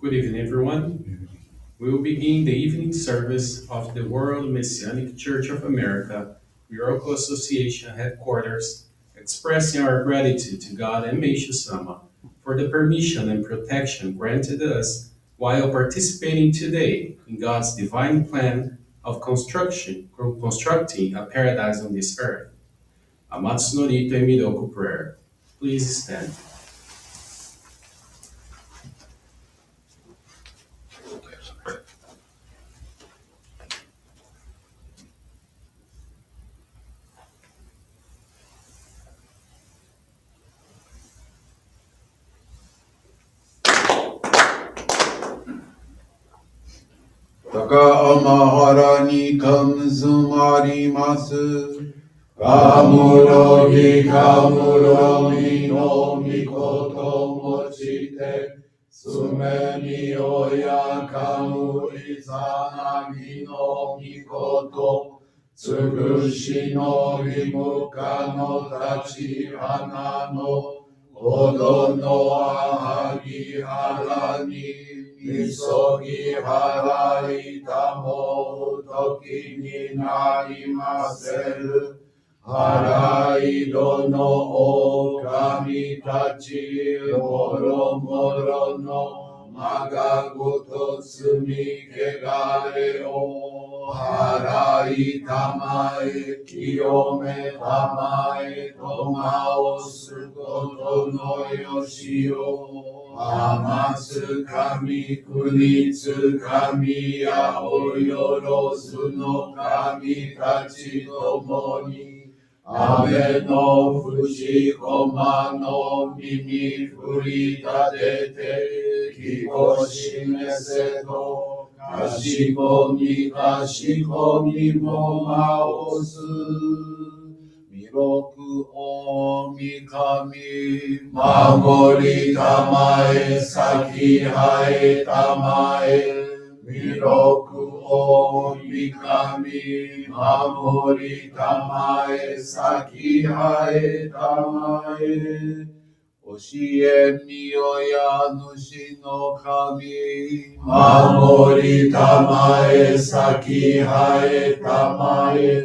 Good evening, everyone. We will begin the evening service of the World Messianic Church of America, Miroku Association headquarters, expressing our gratitude to God and Meishu-sama for the permission and protection granted us while participating today in God's divine plan of constructing a paradise on this earth. Amatsu-Norito and Miroku Prayer. Please stand. 高天原にかむずまります。かむろぎかむろみのみこともちて、すめみおやかむいざなぎのみこと、つぐしのぎむかのたち花の Odo no ahagi harani, misogi harai tamo toki ni narimaseru. Harai dono o kami tachi, moro moro no magagoto tsumi kegare o. Harai tamae, kiyome tamae, tomao sukoto no yoshio. Amatsu kami, kunitsu kami, aoyorozu no kami tachi tomoni. Ame no fuji koma no mimi furi tatete, kikoshimese to kashikomi mo maosu. Miroku o mikami, mamori tamae, saki hae tamae. Miroku o mikami, mamori tamae, saki hae tamae. Oshie miyoya nushi no kami, mamori tamae, saki hae tamae.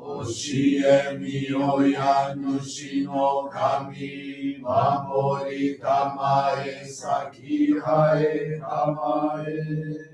Oshie miyoya nushi no kami, mamori tamae, saki hae tamae.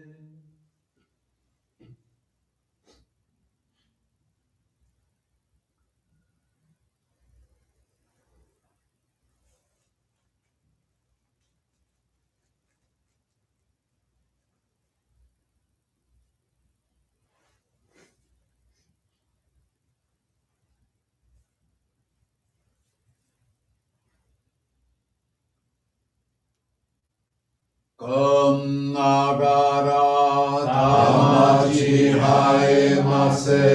Kum nagara tamachi haemase.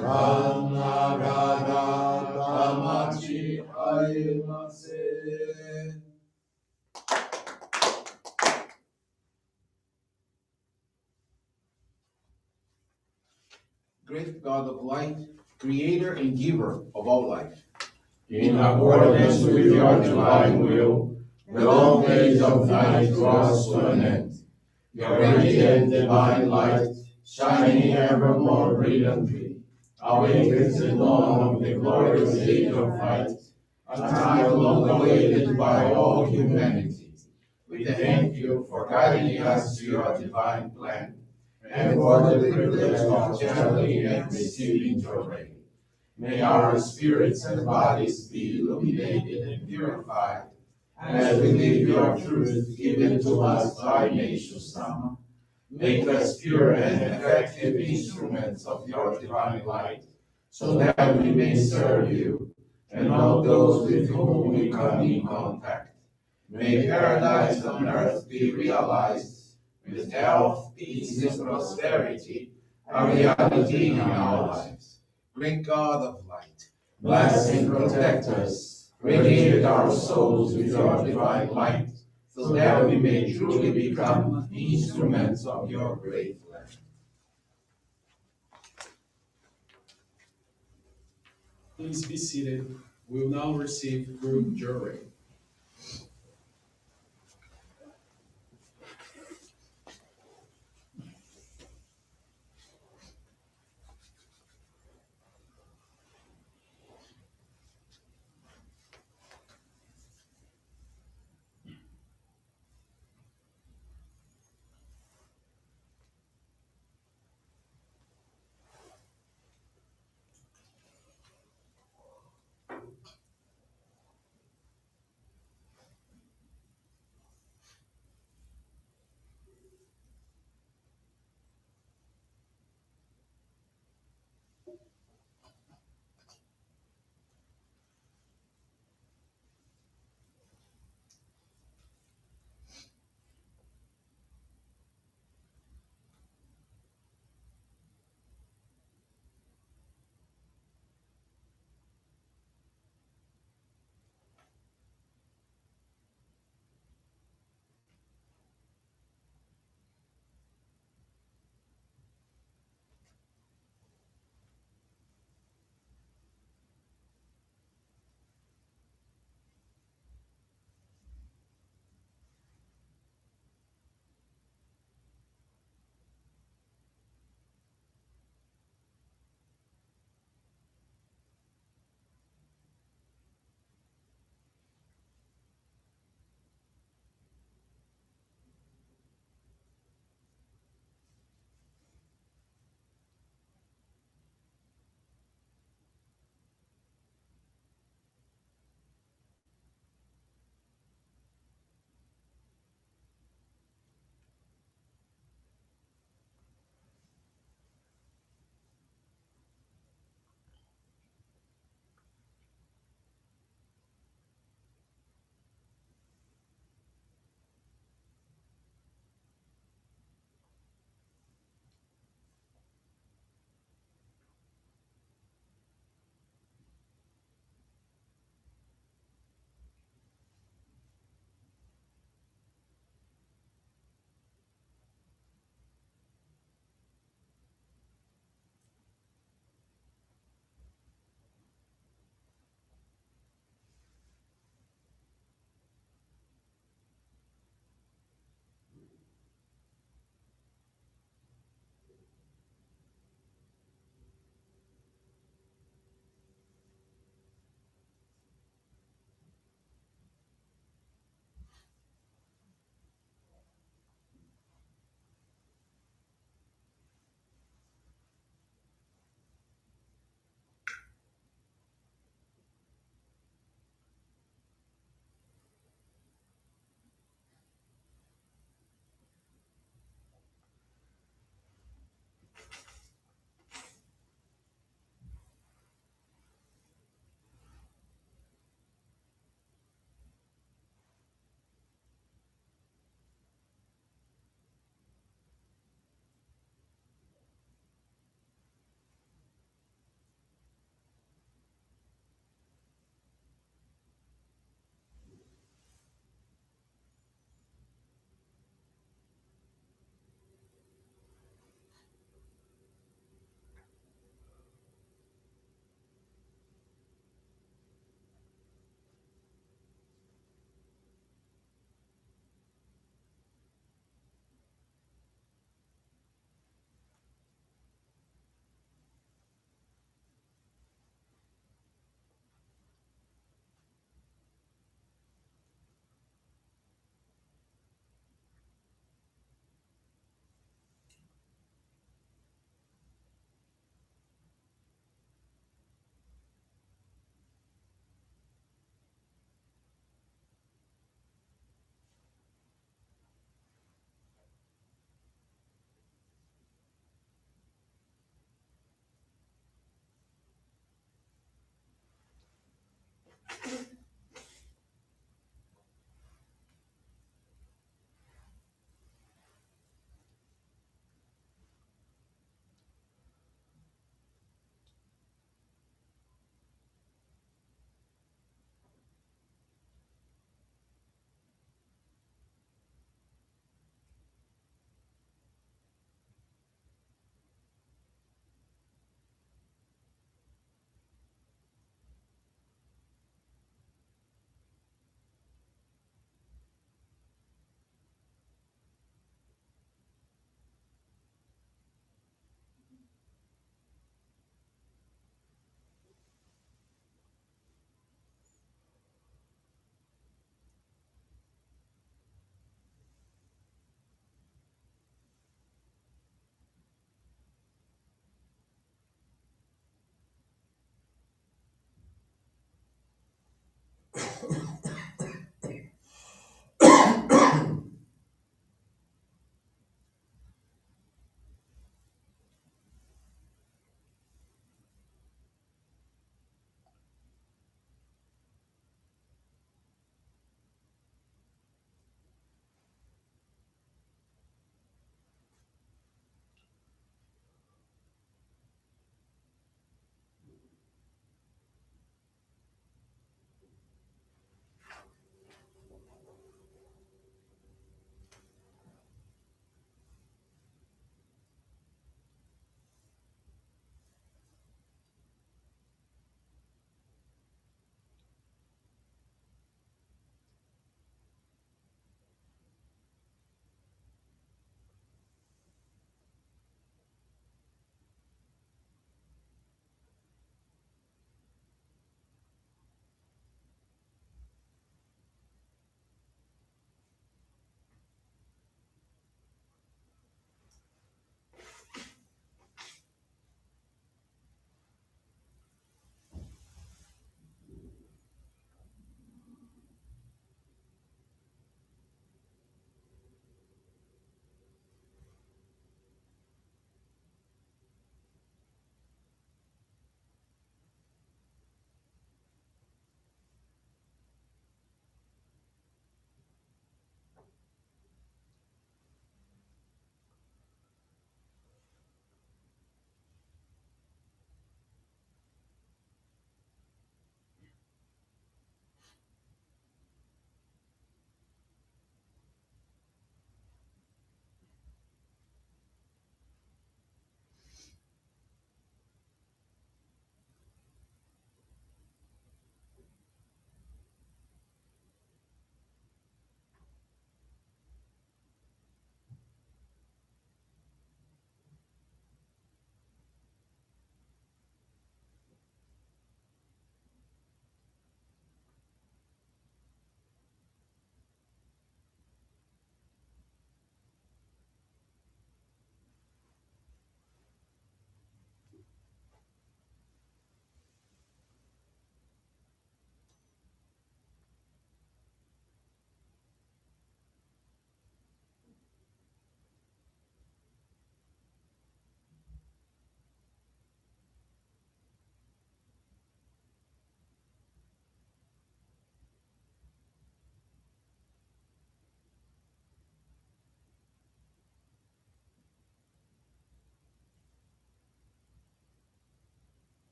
Kum nagara tamachi haemase. Great God of light, creator and giver of all life. In accordance with your divine will, the long days of night draws to an end. Your radiant divine light, shining ever more brilliantly, awakens the dawn of the glorious age of light, a time long awaited by all humanity. We thank you for guiding us to your divine plan, and for the privilege of channeling and receiving Johrei. May our spirits and bodies be illuminated and purified as we live your truth given to us by Meishu-sama. Make us pure and effective instruments of your divine light, so that we may serve you and all those with whom we come in contact. May paradise on earth be realized, with health, peace, and prosperity, a reality in our lives. Great God of light, bless and protect us, radiate our souls with your divine light, so that we may truly become instruments of your great plan. Please be seated. We will now receive group Johrei.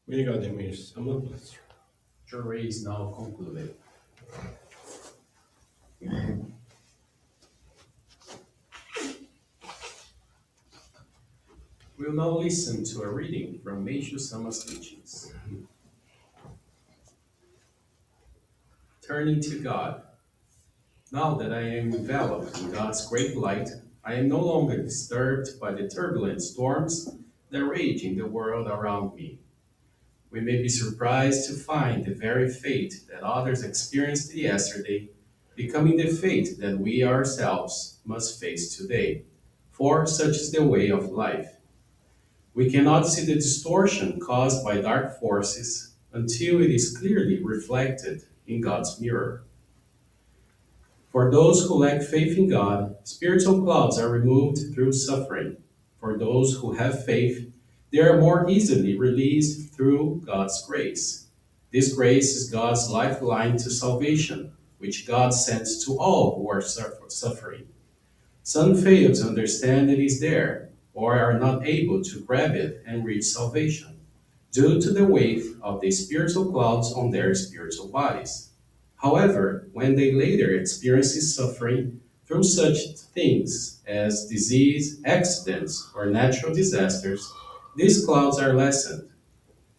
Obrigado, Meishu-sama. Johrei is now concluded. We'll now listen to a reading from Meishu-sama's teachings. Turning to God. Now that I am enveloped in God's great light, I am no longer disturbed by the turbulent storms that rage in the world around me. We may be surprised to find the very fate that others experienced yesterday becoming the fate that we ourselves must face today, for such is the way of life. We cannot see the distortion caused by dark forces until it is clearly reflected in God's mirror. For those who lack faith in God, spiritual clouds are removed through suffering. For those who have faith, they are more easily released through God's grace. This grace is God's lifeline to salvation, which God sends to all who are suffering. Some fail to understand it is there, or are not able to grab it and reach salvation, due to the weight of the spiritual clouds on their spiritual bodies. However, when they later experience suffering through such things as disease, accidents, or natural disasters, these clouds are lessened.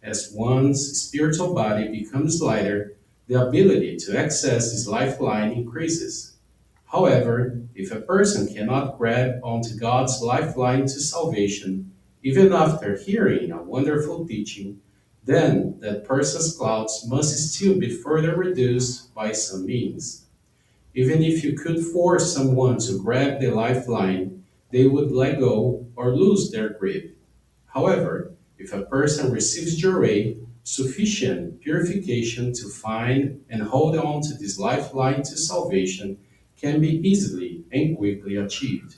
As one's spiritual body becomes lighter, the ability to access this lifeline increases. However, if a person cannot grab onto God's lifeline to salvation, even after hearing a wonderful teaching, then that person's clouds must still be further reduced by some means. Even if you could force someone to grab the lifeline, they would let go or lose their grip. However, if a person receives Johrei, sufficient purification to find and hold on to this lifeline to salvation can be easily and quickly achieved.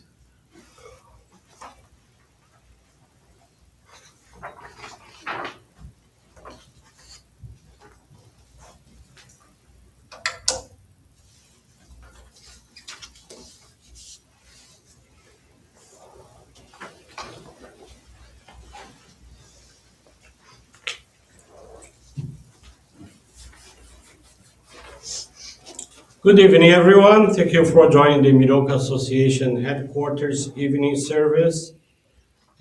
Good evening, everyone. Thank you for joining the Miroku Association headquarters evening service,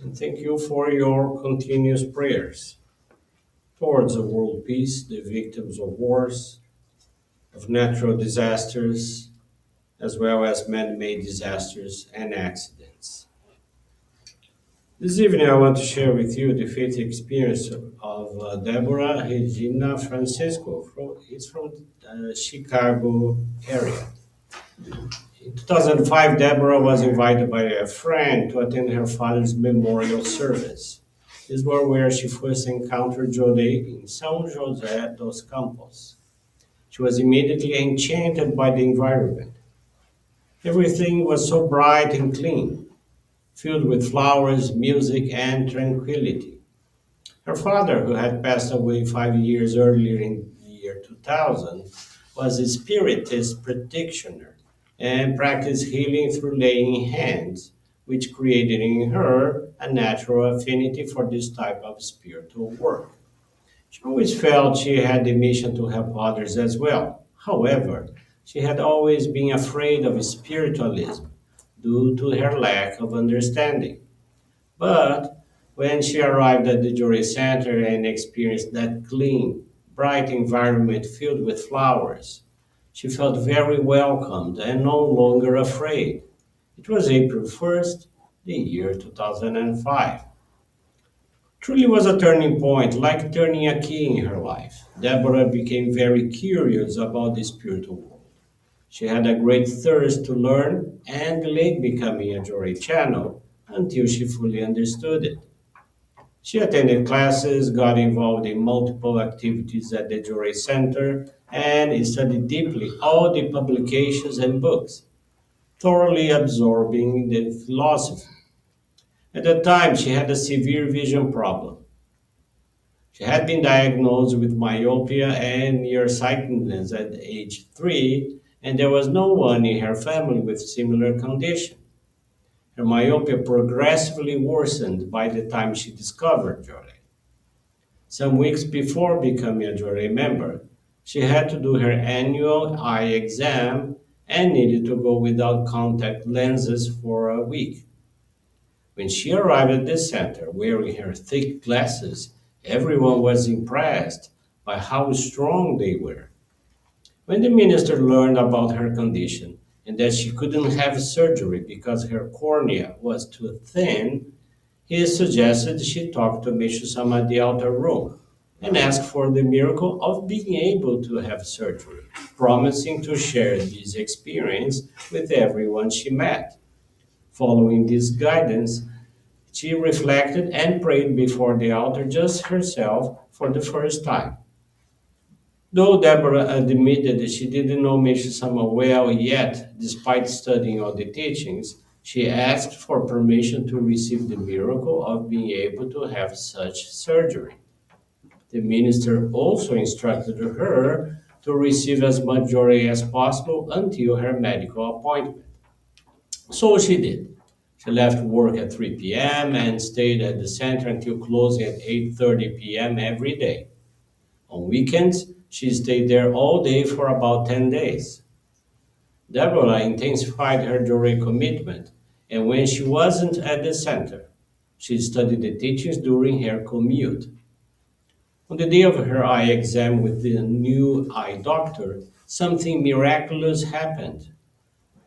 and thank you for your continuous prayers towards the world peace, the victims of wars, of natural disasters, as well as man-made disasters and accidents. This evening, I want to share with you the faith experience of Deborah Regina Francisco. It's from Chicago area. In 2005, Deborah was invited by a friend to attend her father's memorial service. This was where she first encountered Johrei in São José dos Campos. She was immediately enchanted by the environment. Everything was so bright and clean, filled with flowers, music, and tranquility. Her father, who had passed away 5 years earlier in the year 2000, was a spiritist practitioner and practiced healing through laying hands, which created in her a natural affinity for this type of spiritual work. She always felt she had the mission to help others as well. However, she had always been afraid of spiritualism due to her lack of understanding. But when she arrived at the Johrei Center and experienced that clean, bright environment filled with flowers, she felt very welcomed and no longer afraid. It was April 1st, the year 2005. Truly was a turning point, like turning a key in her life. Deborah became very curious about the spiritual world. She had a great thirst to learn and delayed becoming a Johrei channel until she fully understood it. She attended classes, got involved in multiple activities at the Johrei Center, and studied deeply all the publications and books, thoroughly absorbing the philosophy. At the time, she had a severe vision problem. She had been diagnosed with myopia and nearsightedness at age 3, and there was no one in her family with similar condition. Her myopia progressively worsened by the time she discovered Johrei. Some weeks before becoming a Johrei member, she had to do her annual eye exam and needed to go without contact lenses for a week. When she arrived at the center wearing her thick glasses, everyone was impressed by how strong they were. When the minister learned about her condition and that she couldn't have surgery because her cornea was too thin, he suggested she talk to Meishu-sama at the outer room and ask for the miracle of being able to have surgery, promising to share this experience with everyone she met. Following this guidance, she reflected and prayed before the altar just herself for the first time. Though Deborah admitted that she didn't know Meishu-sama well yet, despite studying all the teachings, she asked for permission to receive the miracle of being able to have such surgery. The minister also instructed her to receive as much Johrei as possible until her medical appointment. So she did. She left work at 3 p.m. and stayed at the center until closing at 8:30 p.m. every day. On weekends, she stayed there all day for about 10 days. Deborah intensified her Johrei commitment, and when she wasn't at the center, she studied the teachings during her commute. On the day of her eye exam with the new eye doctor, something miraculous happened.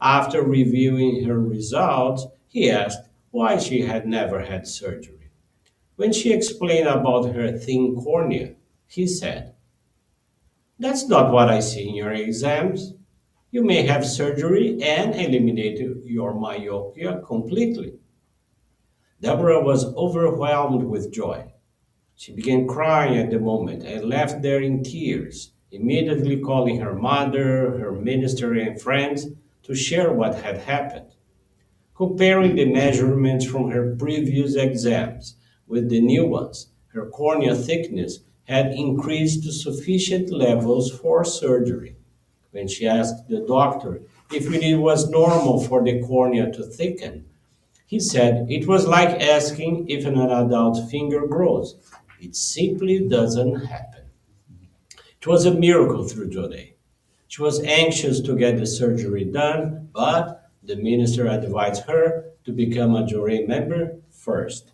After reviewing her results, he asked why she had never had surgery. When she explained about her thin cornea, he said, "That's not what I see in your exams. You may have surgery and eliminate your myopia completely." Deborah was overwhelmed with joy. She began crying at the moment and left there in tears, immediately calling her mother, her minister, and friends to share what had happened. Comparing the measurements from her previous exams with the new ones, her cornea thickness had increased to sufficient levels for surgery. When she asked the doctor if it was normal for the cornea to thicken, he said it was like asking if an adult finger grows. It simply doesn't happen. It was a miracle through Johrei. She was anxious to get the surgery done, but the minister advised her to become a Johrei member first,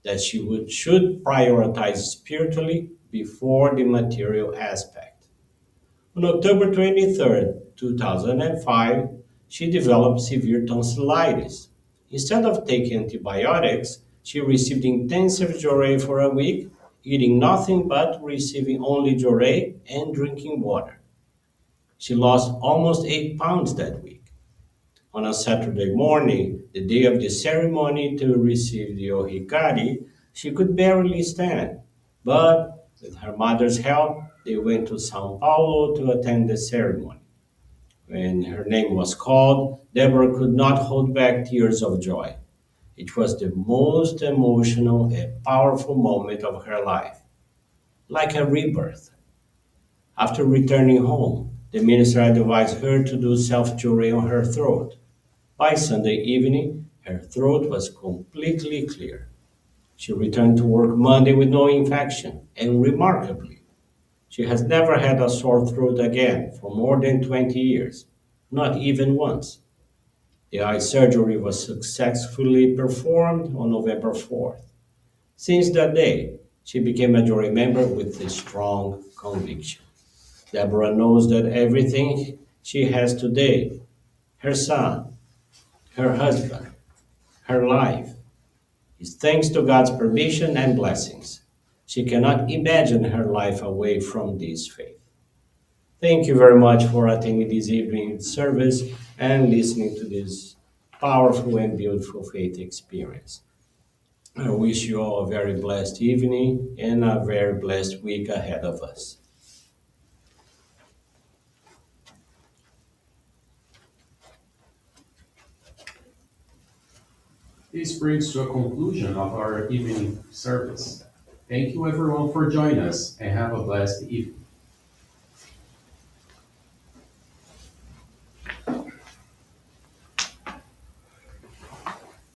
that should prioritize spiritually before the material aspect. On October 23rd, 2005, she developed severe tonsillitis. Instead of taking antibiotics, she received intensive Johrei for a week, eating nothing but receiving only Johrei and drinking water. She lost almost 8 pounds that week. On a Saturday morning, the day of the ceremony to receive the ohikari, she could barely stand. But with her mother's help, they went to Sao Paulo to attend the ceremony. When her name was called, Deborah could not hold back tears of joy. It was the most emotional and powerful moment of her life, like a rebirth. After returning home, the minister advised her to do self-Johrei on her throat. By Sunday evening, her throat was completely clear. She returned to work Monday with no infection, and remarkably, she has never had a sore throat again for more than 20 years, not even once. The eye surgery was successfully performed on November 4th. Since that day, she became a jury member with a strong conviction. Deborah knows that everything she has today, her son, her husband, her life, is thanks to God's permission and blessings. She cannot imagine her life away from this faith. Thank you very much for attending this evening service and listening to this powerful and beautiful faith experience. I wish you all a very blessed evening and a very blessed week ahead of us. This brings to a conclusion of our evening service. Thank you everyone for joining us and have a blessed evening.